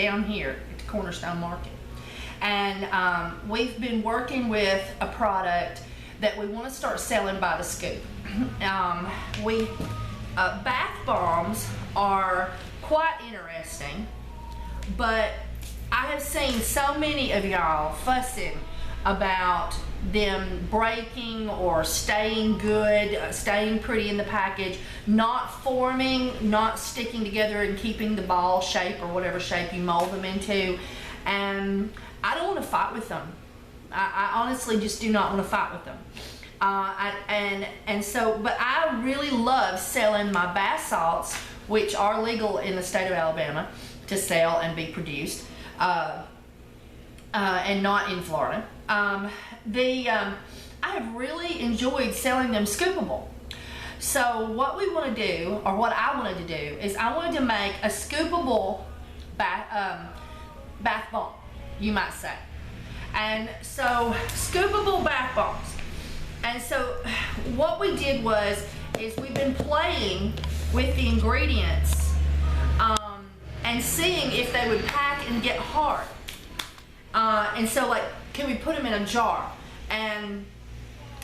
down here at the Cornerstone Market. And we've been working with a product that we want to start selling by the scoop. Bath bombs are quite interesting, but I have seen so many of y'all fussing about them breaking or staying good, staying pretty in the package, not forming, not sticking together and keeping the ball shape or whatever shape you mold them into. And I don't want to fight with them. I honestly just do not want to fight with them. But I really love selling my bath salts, which are legal in the state of Alabama to sell and be produced, and not in Florida. I have really enjoyed selling them scoopable. So what we want to do, or what I wanted to do, is I wanted to make a scoopable bath bomb, you might say. And so scoopable bath bombs. And so what we did is we've been playing with the ingredients and seeing if they would pack and get hard. And so, like, can we put them in a jar? And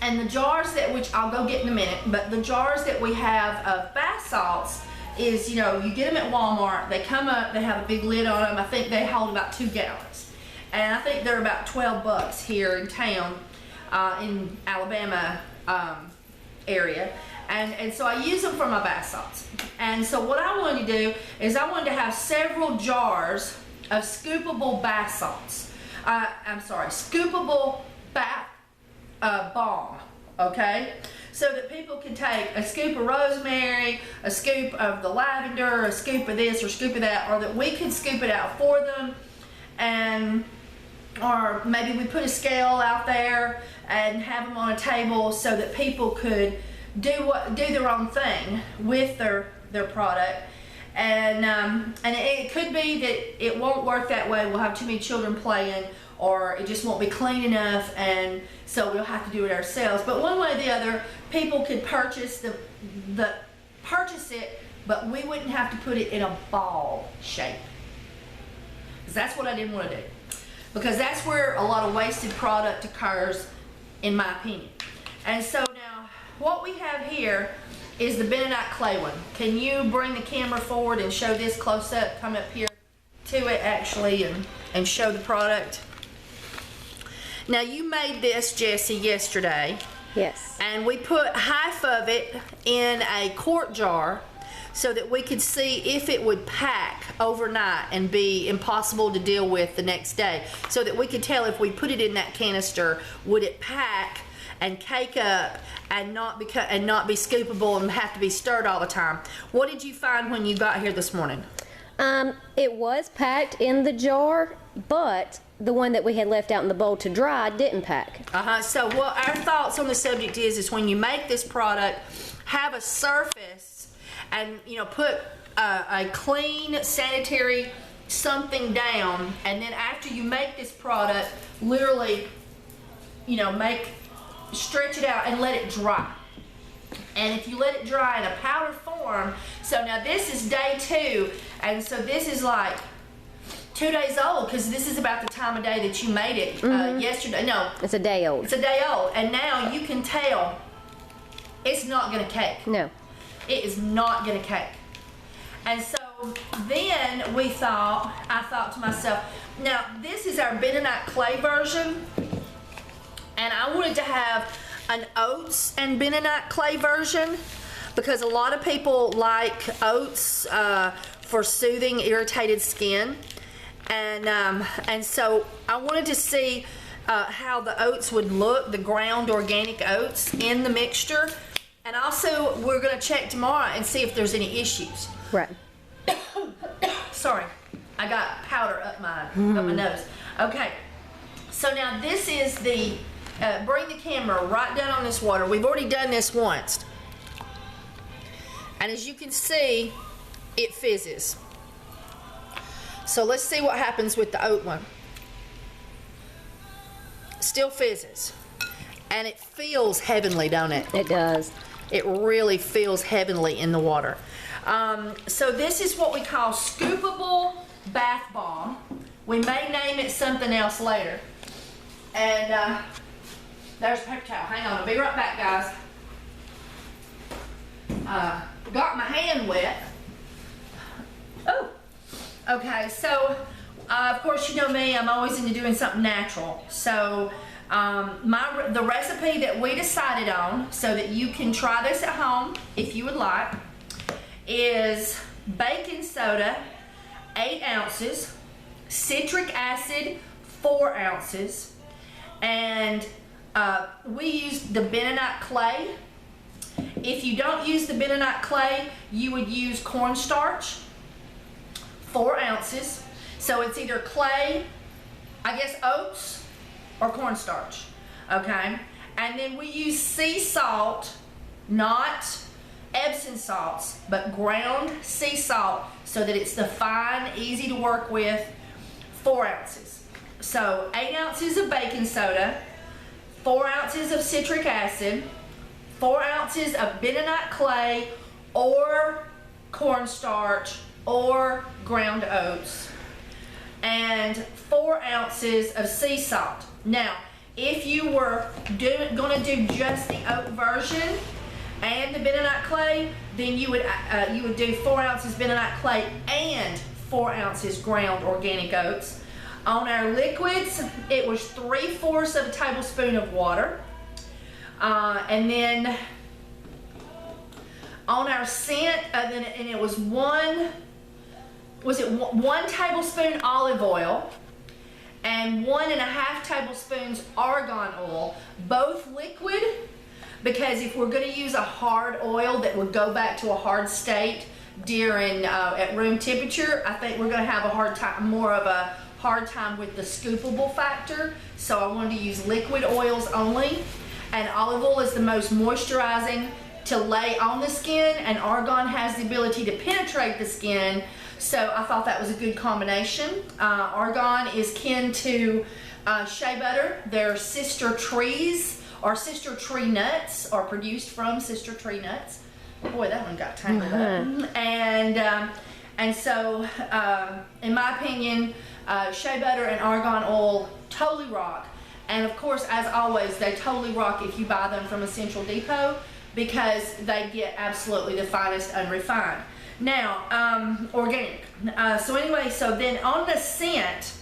the jars which I'll go get in a minute, but the jars that we have of bath salts is, you know, you get them at Walmart. They come up, they have a big lid on them. I think they hold about 2 gallons. And I think they're about $12 here in town, in Alabama area. And so I use them for my bath salts. And so what I wanted to do is I wanted to have several jars of scoopable bath salts. Scoopable bath balm, okay? So that people can take a scoop of rosemary, a scoop of the lavender, a scoop of this or scoop of that, or that we can scoop it out for them. Or maybe we put a scale out there and have them on a table so that people could do their own thing with their product. And it could be that it won't work that way. We'll have too many children playing, or it just won't be clean enough, and so we'll have to do it ourselves. But one way or the other, people could purchase it, but we wouldn't have to put it in a ball shape. Because that's what I didn't want to do. Because that's where a lot of wasted product occurs, in my opinion. And so now, what we have here is the bentonite clay one. Can you bring the camera forward and show this close up? Come up here to it actually and show the product. Now you made this, Jessie, yesterday. Yes. And we put half of it in a quart jar so that we could see if it would pack overnight and be impossible to deal with the next day. So that we could tell if we put it in that canister, would it pack and cake up and not be scoopable and have to be stirred all the time. What did you find when you got here this morning? It was packed in the jar, but the one that we had left out in the bowl to dry didn't pack. So what our thoughts on the subject is when you make this product, have a surface and, you know, put a clean sanitary something down, and then after you make this product, literally, you know, stretch it out and let it dry. And if you let it dry in a powder form, so now this is day 2, and so this is like 2 days old, because this is about the time of day that you made it yesterday. No, it's a day old. It's a day old, and now you can tell it's not going to cake. No, it is not going to cake. And so then I thought to myself, now this is our bentonite clay version. And I wanted to have an oats and bentonite clay version because a lot of people like oats for soothing irritated skin. And so I wanted to see how the oats would look, the ground organic oats in the mixture. And also we're going to check tomorrow and see if there's any issues. Right. Sorry, I got powder up my nose. Okay, so now this is the bring the camera right down on this water. We've already done this once. And as you can see, it fizzes. So let's see what happens with the oat one. Still fizzes. And it feels heavenly, don't it? It does. It really feels heavenly in the water. So this is what we call scoopable bath bomb. We may name it something else later. And there's a paper towel. Hang on, I'll be right back, guys. Got my hand wet. Oh, okay, so of course you know me, I'm always into doing something natural. So the recipe that we decided on, so that you can try this at home if you would like, is baking soda 8 ounces, citric acid 4 ounces, and we used the bentonite clay. If you don't use the bentonite clay, you would use cornstarch, 4 ounces. So it's either clay, I guess oats, or cornstarch, okay? And then we use sea salt, not Epsom salts, but ground sea salt, so that it's the fine, easy to work with, 4 ounces. So 8 ounces of baking soda, 4 ounces of citric acid, 4 ounces of bentonite clay or cornstarch or ground oats, and 4 ounces of sea salt. Now, if you were going to do just the oat version and the bentonite clay, then you would do 4 ounces bentonite clay and 4 ounces ground organic oats. On our liquids, it was 3/4 of a tablespoon of water. And then on our scent, and it was 1 tablespoon olive oil and 1.5 tablespoons argan oil, both liquid, because if we're going to use a hard oil that would go back to a hard state during at room temperature, I think we're going to have more of a hard time with the scoopable factor. So I wanted to use liquid oils only. And olive oil is the most moisturizing to lay on the skin, and argan has the ability to penetrate the skin. So I thought that was a good combination. Argan is kin to shea butter. Their sister trees, or sister tree nuts, are produced from sister tree nuts. Boy, that one got tangled up. And so, in my opinion, shea butter and argan oil totally rock. And of course, as always, they totally rock if you buy them from Essential Depot, because they get absolutely the finest unrefined. Now, organic. So anyway, so then on the scent,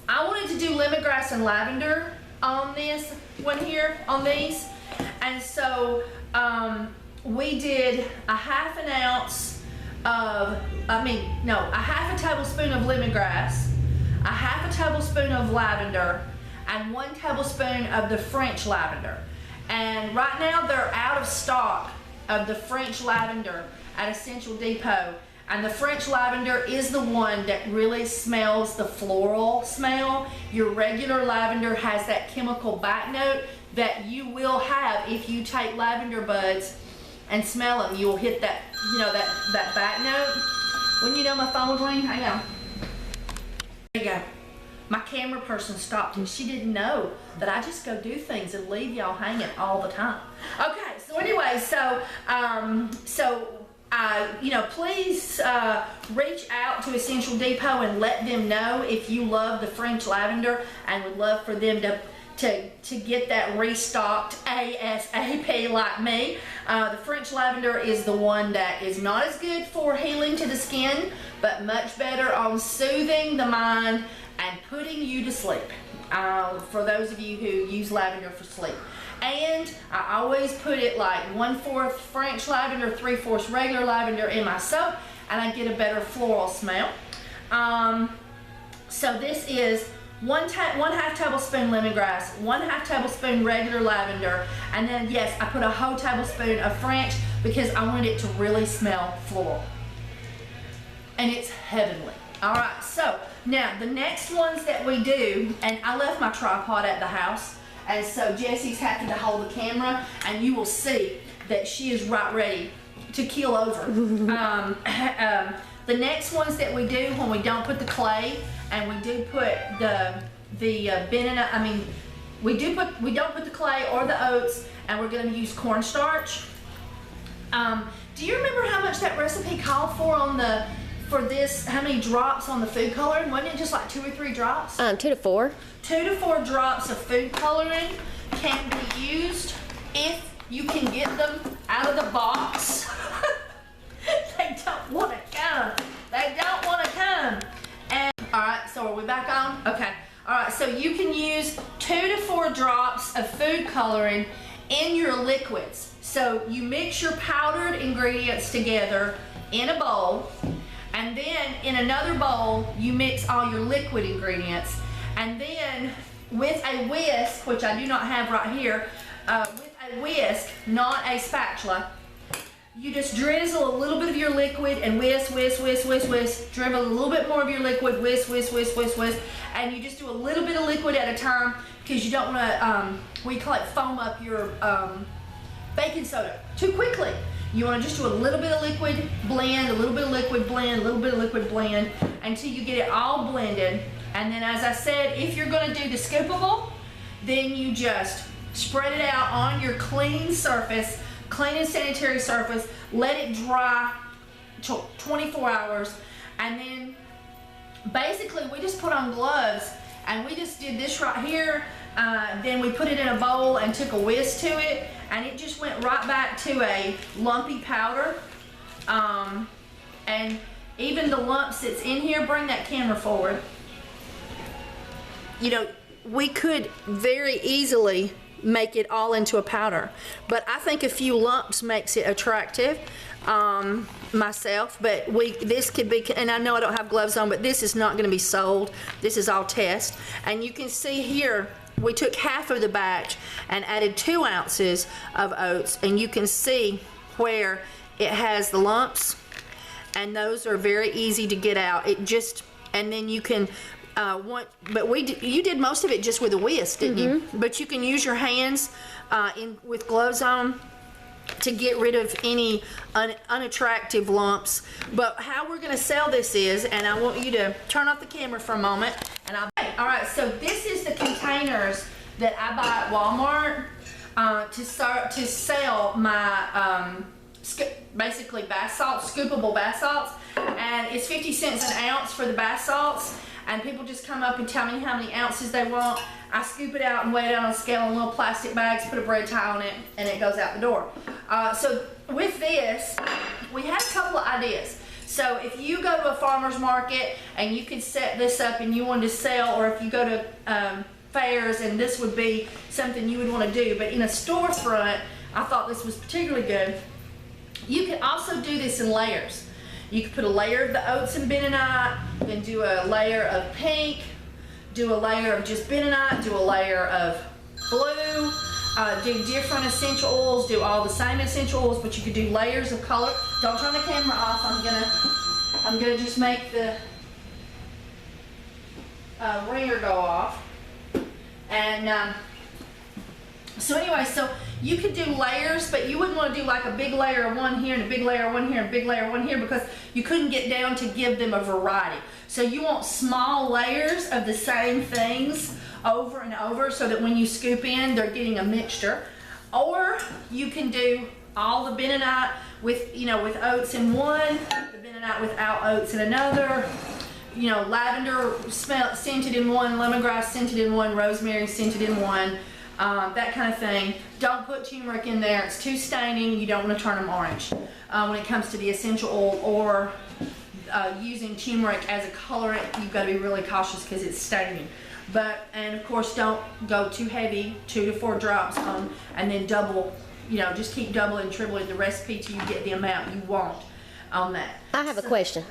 I wanted to do lemongrass and lavender on this one here, on these. And so we did a half a tablespoon of lemongrass, a half a tablespoon of lavender, and 1 tablespoon of the French lavender. And right now they're out of stock of the French lavender at Essential Depot. And the French lavender is the one that really smells the floral smell. Your regular lavender has that chemical back note that you will have if you take lavender buds and smell them. You will hit that, that back note. When you know my phone ring, hang on. There you go. My camera person stopped, and she didn't know that I just go do things and leave y'all hanging all the time. Okay, so anyway, please reach out to Essential Depot and let them know if you love the French lavender and would love for them to get that restocked ASAP like me. The French lavender is the one that is not as good for healing to the skin, but much better on soothing the mind and putting you to sleep, for those of you who use lavender for sleep. And I always put it like 1/4 French lavender, 3/4 regular lavender in my soap, and I get a better floral smell. So this is 1/2 tablespoon lemongrass, 1/2 tablespoon regular lavender, and then yes, I put a whole tablespoon of French because I wanted it to really smell floral. And it's heavenly. All right, so now the next ones that we do, and I left my tripod at the house, and so Jesse's having to hold the camera, and you will see that she is right ready to keel over. The next ones that we do when we don't put the clay, and we do put we don't put the clay or the oats, and we're going to use cornstarch. Do you remember how much that recipe called for on the for this, how many drops on the food coloring? Wasn't it just like 2 or 3 drops? 2 to 4. 2 to 4 drops of food coloring can be used if you can get them out of the box. They don't want to come. They don't want to come. And all right, so are we back on? Okay. All right, so you can use 2 to 4 drops of food coloring in your liquids. So you mix your powdered ingredients together in a bowl, and then in another bowl you mix all your liquid ingredients, and then with a whisk, which I do not have right here, with a whisk, not a spatula, you just drizzle a little bit of your liquid and whisk, whisk, whisk, whisk, whisk, drizzle a little bit more of your liquid, whisk, whisk, whisk, whisk, whisk, and you just do a little bit of liquid at a time because you don't want to, we call it foam up your baking soda too quickly. You want to just do a little bit of liquid, blend, a little bit of liquid, blend, a little bit of liquid, blend, until you get it all blended. And then, as I said, if you're going to do the scoopable, then you just spread it out on your clean surface, clean and sanitary surface, let it dry till 24 hours, and then basically we just put on gloves, and we just did this right here. Then we put it in a bowl and took a whisk to it, and it just went right back to a lumpy powder. And even the lumps that's in here, bring that camera forward. You know, we could very easily make it all into a powder, but I think a few lumps makes it attractive myself. But this could be, and I know I don't have gloves on, but this is not going to be sold. This is all test. And you can see here we took half of the batch and added 2 ounces of oats, and you can see where it has the lumps, and those are very easy to get out. It just, and then you can you did most of it just with a whisk, didn't you? But you can use your hands with gloves on to get rid of any unattractive lumps. But how we're going to sell this is, and I want you to turn off the camera for a moment, and all right, so this is the containers that I buy at Walmart to sell my basically bath salts, scoopable bath salts, and it's 50 cents an ounce for the bath salts. And people just come up and tell me how many ounces they want. I scoop it out and weigh it on a scale in little plastic bags, put a bread tie on it, and it goes out the door. So with this, we had a couple of ideas. So if you go to a farmer's market and you could set this up and you wanted to sell, or if you go to fairs and this would be something you would want to do, but in a storefront, I thought this was particularly good. You can also do this in layers. You could put a layer of the oats and bentonite, then do a layer of pink, do a layer of just bentonite, do a layer of blue, do different essential oils, do all the same essential oils, but you could do layers of color. Don't turn the camera off. I'm gonna just make the ringer go off. And so anyway, so you could do layers, but you wouldn't want to do like a big layer of one here and a big layer of one here and a big layer of one here, because you couldn't get down to give them a variety. So you want small layers of the same things over and over, so that when you scoop in, they're getting a mixture. Or you can do all the bentonite with, with oats in one, the bentonite without oats in another, lavender scented in one, lemongrass scented in one, rosemary scented in one. That kind of thing. Don't put turmeric in there. It's too staining. You don't want to turn them orange. When it comes to the essential oil or using turmeric as a colorant, you've got to be really cautious because it's staining. And of course, don't go too heavy, 2 to 4 drops on, and then double, just keep doubling, tripling the recipe till you get the amount you want on that. I have a question.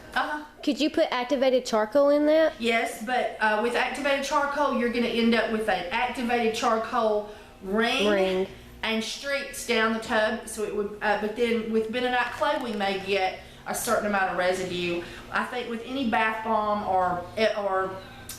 Could you put activated charcoal in that? Yes, but with activated charcoal, you're going to end up with an activated charcoal ring and streaks down the tub. So it would, but then with bentonite clay, we may get a certain amount of residue. I think with any bath bomb or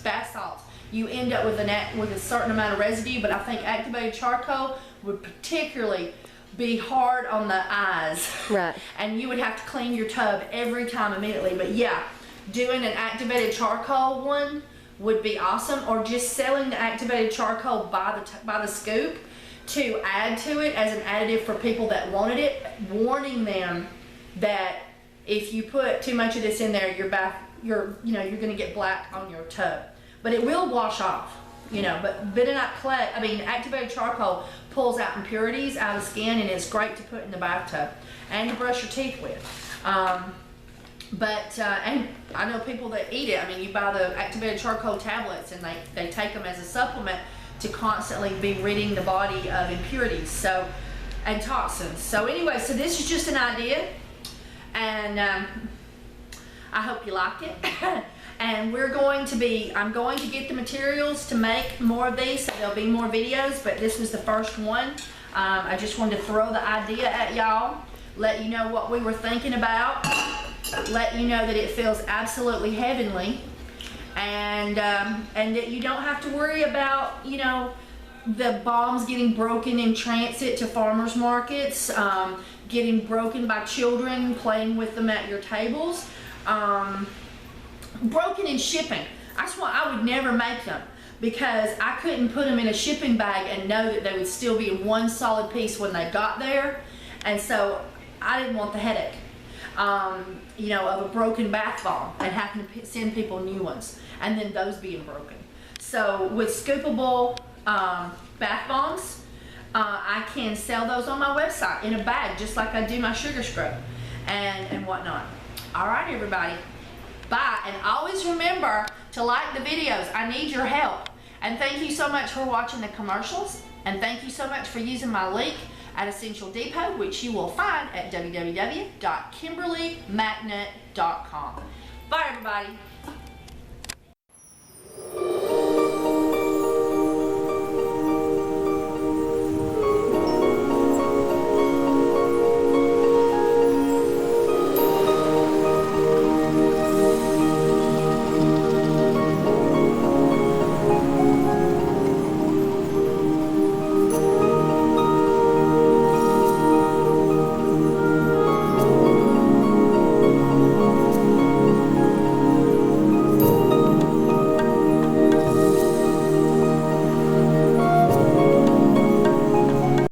bath salts, you end up with a certain amount of residue. But I think activated charcoal would particularly be hard on the eyes. Right. And you would have to clean your tub every time immediately. But yeah, doing an activated charcoal one would be awesome, or just selling the activated charcoal by the scoop to add to it as an additive for people that wanted it, warning them that if you put too much of this in there, you're gonna get black on your tub. But it will wash off, but bentonite clay, activated charcoal pulls out impurities out of the skin, and it's great to put in the bathtub and to brush your teeth with. And I know people that eat it. You buy the activated charcoal tablets, and they take them as a supplement to constantly be ridding the body of impurities and toxins. So anyway, so this is just an idea, and I hope you like it. And I'm going to get the materials to make more of these, so there'll be more videos, but this was the first one. I just wanted to throw the idea at y'all, let you know what we were thinking about, let you know that it feels absolutely heavenly, and that you don't have to worry about, the bombs getting broken in transit to farmers markets, getting broken by children playing with them at your tables, broken in shipping. That's why I would never make them, because I couldn't put them in a shipping bag and know that they would still be in one solid piece when they got there, and so I didn't want the headache, of a broken bath bomb and having to send people new ones, and then those being broken. So with scoopable bath bombs, I can sell those on my website in a bag, just like I do my sugar scrub and whatnot. All right, everybody. Bye, and always remember to like the videos. I need your help. And thank you so much for watching the commercials, and thank you so much for using my link at Essential Depot, which you will find at www.kimberlymagnet.com. Bye, everybody.